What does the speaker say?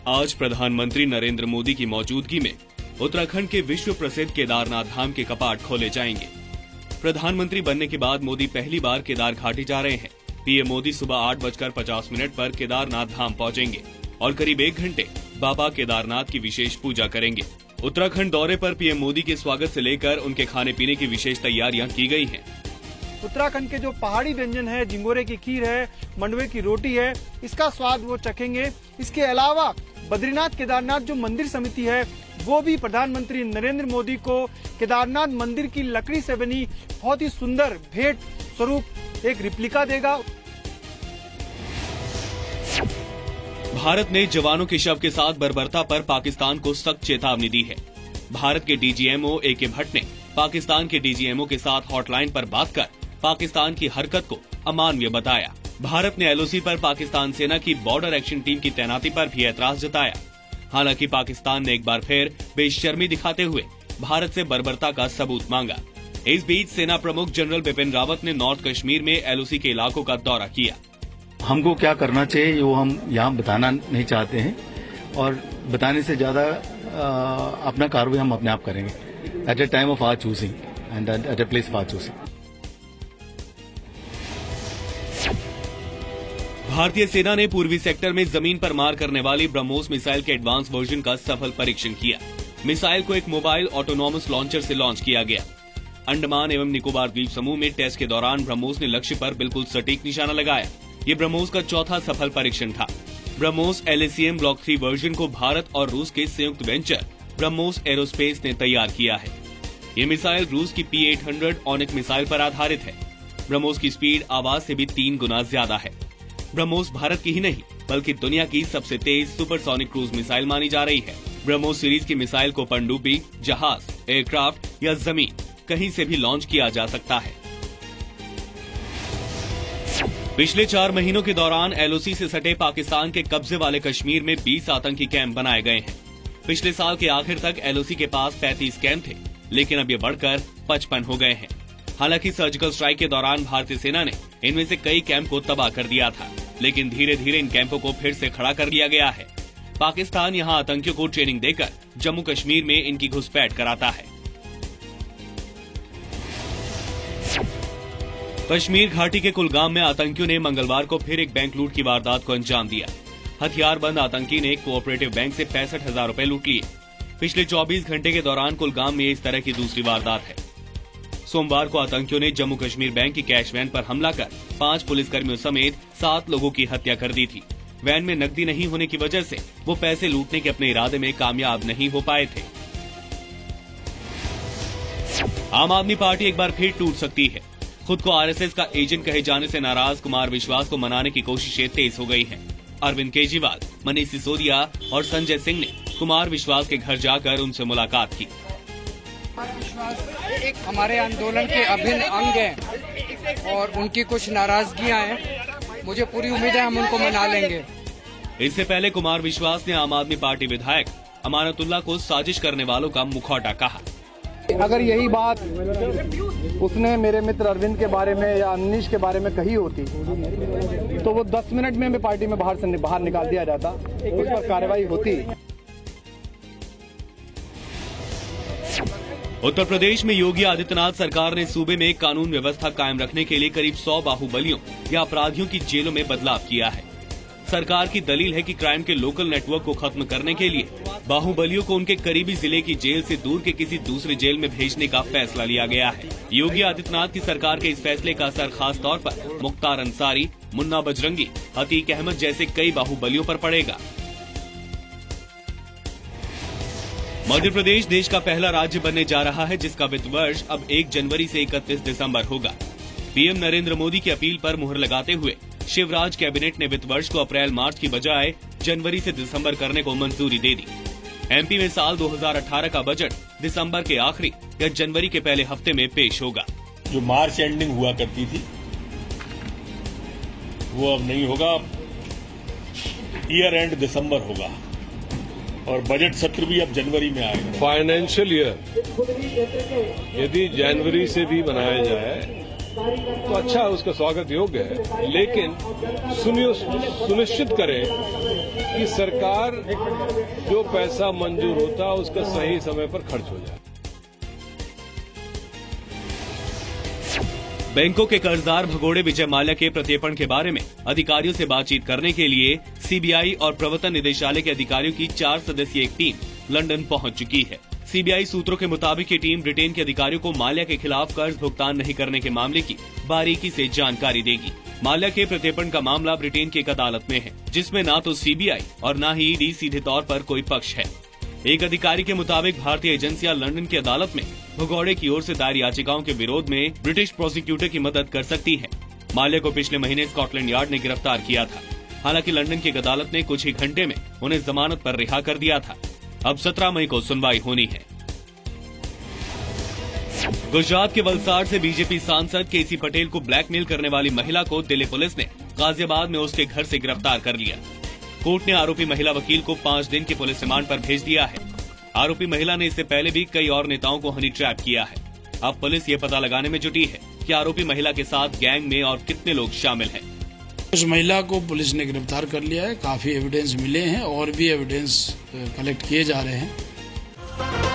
आज प्रधानमंत्री नरेंद्र मोदी की मौजूदगी में उत्तराखंड के विश्व प्रसिद्ध केदारनाथ धाम के कपाट खोले जाएंगे। प्रधानमंत्री बनने के बाद मोदी पहली बार केदार घाटी जा रहे हैं। पीएम मोदी सुबह 8:50 पर केदारनाथ धाम पहुंचेंगे और करीब 1 घंटे बाबा केदारनाथ की विशेष पूजा करेंगे। उत्तराखंड दौरे पर पीएम मोदी के स्वागत से लेकर उनके खाने पीने की विशेष तैयारियां की गई हैं। उत्तराखंड के जो पहाड़ी व्यंजन है, झिंगोरे की खीर है, मंडवे की रोटी है, इसका स्वाद वो चखेंगे। इसके अलावा बद्रीनाथ केदारनाथ जो मंदिर समिति है वो भी प्रधानमंत्री नरेंद्र मोदी को केदारनाथ मंदिर की लकड़ी से बनी बहुत ही सुंदर भेंट स्वरूप एक रिप्लिका देगा। भारत ने जवानों के शव के साथ बर्बरता पर पाकिस्तान को सख्त चेतावनी दी है। भारत के डीजीएमओ ए के भट्ट ने पाकिस्तान के डीजीएमओ के साथ हॉटलाइन पर बात कर पाकिस्तान की हरकत को अमानवीय बताया। भारत ने एलओसी पर पाकिस्तान सेना की बॉर्डर एक्शन टीम की तैनाती पर भी ऐतराज जताया। हालांकि पाकिस्तान ने एक बार फिर बेशर्मी दिखाते हुए भारत से बर्बरता का सबूत मांगा। इस बीच सेना प्रमुख जनरल बिपिन रावत ने नॉर्थ कश्मीर में एलओसी के इलाकों का दौरा किया। हमको क्या करना चाहिए वो हम यहाँ बताना नहीं चाहते हैं और बताने से ज्यादा अपना कार्रवाई हम अपने आप करेंगे at a time of our choosing and at a place of our choosing. भारतीय सेना ने पूर्वी सेक्टर में जमीन पर मार करने वाली ब्रह्मोस मिसाइल के एडवांस वर्जन का सफल परीक्षण किया। मिसाइल को एक मोबाइल ऑटोनॉमस लॉन्चर से लॉन्च किया गया। अंडमान एवं निकोबार द्वीप समूह में टेस्ट के दौरान ब्रह्मोस ने लक्ष्य पर बिल्कुल सटीक निशाना लगाया। ये ब्रह्मोस का चौथा सफल परीक्षण था। ब्रह्मोस LACM ब्लॉक 3 वर्जन को भारत और रूस के संयुक्त वेंचर ब्रह्मोस एरोस्पेस ने तैयार किया है। ये मिसाइल रूस की P-800 ऑनिक मिसाइल पर आधारित है। ब्रह्मोस की स्पीड आवाज से भी 3 गुना ज्यादा है। ब्रह्मोस भारत की ही नहीं बल्कि दुनिया की सबसे तेज सुपरसोनिक क्रूज मिसाइल मानी जा रही है। ब्रह्मोस सीरीज की मिसाइल को पनडुब्बी, जहाज, एयरक्राफ्ट या जमीन कहीं से भी लॉन्च किया जा सकता है। पिछले 4 महीनों के दौरान एलओसी से सटे पाकिस्तान के कब्जे वाले कश्मीर में 20 आतंकी कैंप बनाए गए हैं। पिछले साल के आखिर तक एलओसी के पास 35 कैंप थे, लेकिन अब ये बढ़कर 55 हो गए हैं। हालांकि सर्जिकल स्ट्राइक के दौरान भारतीय सेना ने इनमें से कई कैंप को तबाह कर दिया था, लेकिन धीरे धीरे इन कैंपों को फिर से खड़ा कर दिया गया है। पाकिस्तान यहां आतंकियों को ट्रेनिंग देकर जम्मू कश्मीर में इनकी घुसपैठ कराता है। कश्मीर घाटी के कुलगाम में आतंकियों ने मंगलवार को फिर एक बैंक लूट की वारदात को अंजाम दिया। हथियारबंद आतंकी ने कोऑपरेटिव बैंक से 65,000 रुपए लूट लिए। पिछले 24 घंटे के दौरान कुलगाम में इस तरह की दूसरी वारदात है। सोमवार को आतंकियों ने जम्मू कश्मीर बैंक की कैश वैन पर हमला कर 5 पुलिसकर्मियों समेत 7 लोगों की हत्या कर दी थी। वैन में नकदी नहीं होने की वजह से वो पैसे लूटने के अपने इरादे में कामयाब नहीं हो पाए थे। आम आदमी पार्टी एक बार फिर टूट सकती है। खुद को आरएसएस का एजेंट कहे जाने से नाराज कुमार विश्वास को मनाने की कोशिशें तेज हो गई हैं। अरविंद केजरीवाल, मनीष सिसोदिया और संजय सिंह ने कुमार विश्वास के घर जाकर उनसे मुलाकात की। विश्वास एक हमारे आंदोलन के अभिन्न अंग हैं और उनकी कुछ नाराजगियां हैं। मुझे पूरी उम्मीद है हम उनको मना लेंगे। इससे पहले कुमार विश्वास ने आम आदमी पार्टी विधायक अमानतुल्लाह को साजिश करने वालों का मुखौटा कहा। अगर यही बात उसने मेरे मित्र अरविंद के बारे में या अनिश के बारे में कही होती तो वो 10 मिनट में हमें पार्टी में बाहर निकाल दिया जाता, उस पर कार्रवाई होती। उत्तर प्रदेश में योगी आदित्यनाथ सरकार ने सूबे में कानून व्यवस्था कायम रखने के लिए करीब 100 बाहुबलियों या अपराधियों की जेलों में बदलाव किया है। सरकार की दलील है कि क्राइम के लोकल नेटवर्क को खत्म करने के लिए बाहुबलियों को उनके करीबी जिले की जेल से दूर के किसी दूसरे जेल में भेजने का फैसला लिया गया है। योगी आदित्यनाथ की सरकार के इस फैसले का असर खास तौर पर मुख्तार अंसारी, मुन्ना बजरंगी, अतीक अहमद जैसे कई बाहुबलियों पर पड़ेगा। मध्य प्रदेश देश का पहला राज्य बनने जा रहा है जिसका वित्त वर्ष अब 1 जनवरी से 31 दिसंबर होगा। पीएम नरेंद्र मोदी की अपील पर मुहर लगाते हुए शिवराज कैबिनेट ने वित्त वर्ष को अप्रैल-मार्च की बजाय जनवरी से दिसंबर करने को मंजूरी दे दी। एमपी में साल 2018 का बजट दिसंबर के आखिरी या जनवरी के पहले हफ्ते में पेश होगा। जो मार्च एंडिंग हुआ करती थी वो अब नहीं होगा, ईयर एंड दिसंबर होगा और बजट सत्र भी अब जनवरी में आएगा। फाइनेंशियल ईयर यदि जनवरी से भी बनाया जाए तो अच्छा है, उसका स्वागत योग्य है, लेकिन सुनिश्चित करें कि सरकार जो पैसा मंजूर होता है उसका सही समय पर खर्च हो जाए। बैंकों के कर्जदार भगोड़े विजय माल्या के प्रत्यर्पण के बारे में अधिकारियों से बातचीत करने के लिए सीबीआई और प्रवर्तन निदेशालय के अधिकारियों की 4 सदस्यीय एक टीम लंदन पहुंच चुकी है। सीबीआई सूत्रों के मुताबिक ये टीम ब्रिटेन के अधिकारियों को माल्या के खिलाफ कर्ज भुगतान नहीं करने के मामले की बारीकी से जानकारी देगी। माल्या के प्रत्यर्पण का मामला ब्रिटेन की एक अदालत में है, जिसमें न तो सीबीआई और न ही ईडी सीधे तौर पर कोई पक्ष है। एक अधिकारी के मुताबिक भारतीय एजेंसियां लंदन की अदालत में भगौड़े की ओर से दायर याचिकाओं के विरोध में ब्रिटिश प्रोसिक्यूटर की मदद कर सकती हैं। माल्या को पिछले महीने स्कॉटलैंड यार्ड ने गिरफ्तार किया था। हालांकि लंदन की एक अदालत ने कुछ ही घंटे में उन्हें जमानत पर रिहा कर दिया था। अब 17 मई को सुनवाई होनी है। गुजरात के वलसाड से बीजेपी सांसद केसी पटेल को ब्लैकमेल करने वाली महिला को दिल्ली पुलिस ने गाजियाबाद में उसके घर से गिरफ्तार कर लिया। कोर्ट ने आरोपी महिला वकील को 5 दिन के पुलिस रिमांड पर भेज दिया है। आरोपी महिला ने इससे पहले भी कई और नेताओं को हनी ट्रैप किया है। अब पुलिस ये पता लगाने में जुटी है कि आरोपी महिला के साथ गैंग में और कितने लोग शामिल हैं। उस महिला को पुलिस ने गिरफ्तार कर लिया है। काफी एविडेंस मिले हैं और भी एविडेंस कलेक्ट किए जा रहे हैं।